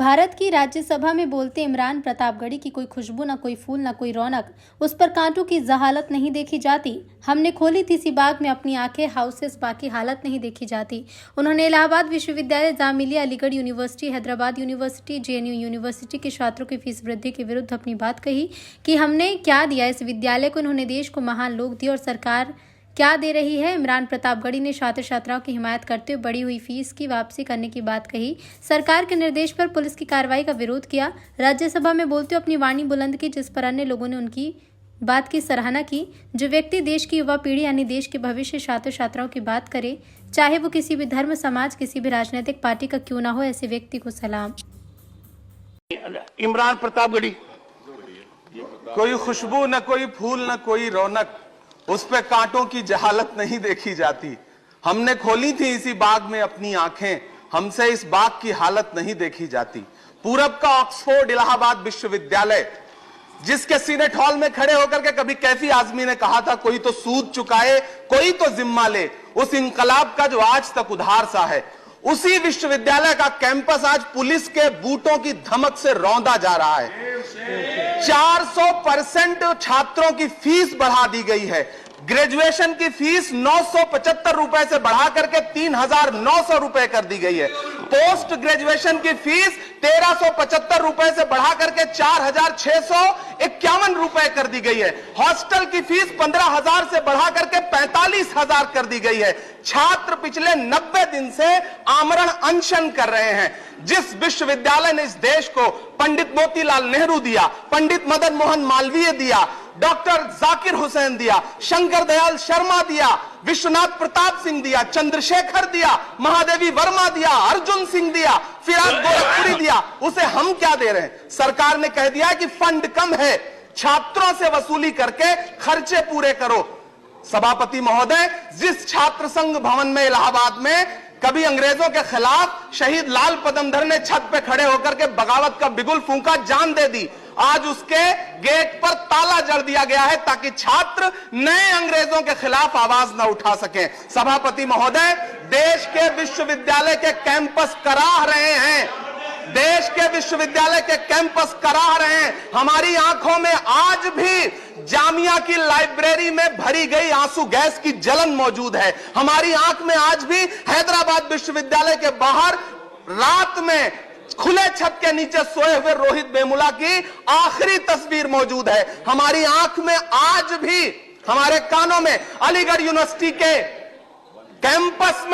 भारत की राज्यसभा में बोलते इमरान प्रतापगढ़ी की कोई खुशबू न कोई फूल न कोई रौनक, उस पर कांटों की जहालत नहीं देखी जाती। हमने खोली थी सी बाग में अपनी आंखें, हाउसेस, बाकी हालत नहीं देखी जाती। उन्होंने इलाहाबाद विश्वविद्यालय, जामिलिया, Aligarh university, Hyderabad university, JNU university के छात्रों की फीस वृद्धि के विरुद्ध अपनी बात कही कि हमने क्या दिया इस विद्यालय को, उन्होंने देश को महान लोग दिए और सरकार क्या दे रही है। इमरान प्रतापगढ़ी ने छात्र छात्राओं की हिमायत करते हुए बढ़ी हुई फीस की वापसी करने की बात कही। सरकार के निर्देश पर पुलिस की कार्रवाई का विरोध किया। राज्यसभा में बोलते हुए अपनी वाणी बुलंद की, जिस पर अन्य लोगों ने उनकी बात की सराहना की। जो व्यक्ति देश की युवा पीढ़ी यानी देश के भविष्य छात्र छात्राओं की बात करे, चाहे वो किसी भी धर्म, समाज, किसी भी राजनीतिक पार्टी का क्यों ना हो, ऐसे व्यक्ति को सलाम। इमरान प्रतापगढ़ी, कोई खुशबू न कोई फूल न कोई रौनक, उस पे कांटों की जहालत नहीं देखी जाती। हमने खोली थी इसी बाग में अपनी आंखें, हमसे इस बाग की हालत नहीं देखी जाती। पूरब का ऑक्सफोर्ड इलाहाबाद विश्वविद्यालय, जिसके सीनेट हॉल में खड़े होकर के कभी कैफी आजमी ने कहा था कोई तो सूद चुकाए, कोई तो जिम्मा ले, उस इंकलाब का जो आज तक उधार सा है, उसी विश्वविद्यालय का कैंपस आज पुलिस के बूटों की धमक से रौंदा जा रहा है। 400% छात्रों की फीस बढ़ा दी गई है। ग्रेजुएशन की फीस 975 रुपए से बढ़ा करके 3,900 रुपए कर दी गई है। पोस्ट ग्रेजुएशन की फीस 1,375 रुपए से बढ़ा करके 4,651 रुपए कर दी गई है। हॉस्टल की फीस 15,000 से बढ़ा करके 45,000 कर दी गई है। छात्र पिछले 90 दिन से आमरण अनशन कर रहे हैं। जिस विश्वविद्यालय ने इस देश को पंडित मोतीलाल नेहरू दिया, पंडित मदन मोहन मालवीय दिया, डॉक्टर जाकिर हुसैन दिया, शंकर दयाल शर्मा दिया, विश्वनाथ प्रताप सिंह दिया, चंद्रशेखर दिया, महादेवी वर्मा दिया, अर्जुन सिंह दिया, फिराद गोरखपुरी दिया, उसे हम क्या दे रहे हैं? सरकार ने कह दिया कि फंड कम है, छात्रों से वसूली करके खर्चे पूरे करो। सभापति महोदय, जिस छात्र संघ भवन में इलाहाबाद में कभी अंग्रेजों के खिलाफ शहीद लाल पदमधर ने छत पे खड़े होकर के बगावत का बिगुल फूंका, जान दे दी, आज उसके गेट पर ताला जड़ दिया गया है ताकि छात्र नए अंग्रेजों के खिलाफ आवाज न उठा सकें। सभापति महोदय, देश के विश्वविद्यालय के कैंपस कराह रहे हैं, देश के विश्वविद्यालय के कैंपस कराह रहे हैं। हमारी आंखों में आज भी जामिया की लाइब्रेरी में भरी गई आंसू गैस की जलन मौजूद है। हमारी आंख में आज भी हैदराबाद विश्वविद्यालय के बाहर रात में खुले छत के नीचे सोए हुए रोहित वेमुला की आखिरी तस्वीर मौजूद है। हमारी आंख में आज भी, हमारे कानों में अलीगढ़ यूनिवर्सिटी के कैंपस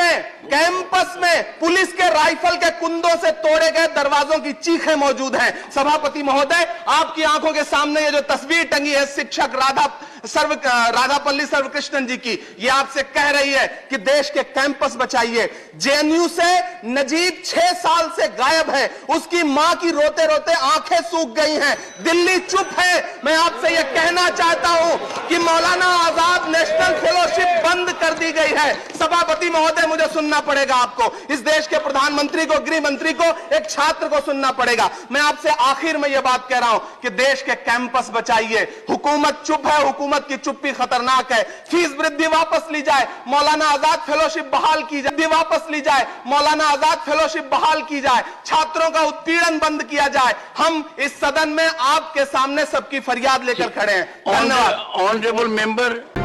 में पुलिस के राइफल के कुंदों से तोड़े गए दरवाजों की चीखें मौजूद हैं। सभापति महोदय, आपकी आंखों के सामने ये जो तस्वीर टंगी है शिक्षक राधापल्ली सर्वकृष्णन जी की, ये आपसे कह रही है कि देश के कैंपस बचाइए। JNU से नजीब 6 साल से गायब है, उसकी मां की रोते रोते आंखें सूख गई हैं, दिल्ली चुप है। मैं आपसे यह कहना चाहता हूं कि मौलाना आजाद नेशनल फेलोशिप बंद कर दी गई है। सभापति महोदय, मुझे सुनना पड़ेगा आपको, इस देश के प्रधानमंत्री को, गृह मंत्री को, एक छात्र को सुनना पड़ेगा। मैं आपसे आखिर में यह बात कह रहा हूं कि देश के कैंपस बचाइए। हुकूमत चुप है, हुकूमत की चुप्पी खतरनाक है। फीस वृद्धि वापस ली जाए, मौलाना आजाद फेलोशिप बहाल की जाए, वापस ली जाए, मौलाना आजाद फेलोशिप बहाल की जाए, छात्रों का उत्पीड़न बंद किया जाए। हम इस सदन में आपके सामने सबकी फरियाद लेकर खड़े हैं। धन्यवाद। Honourable member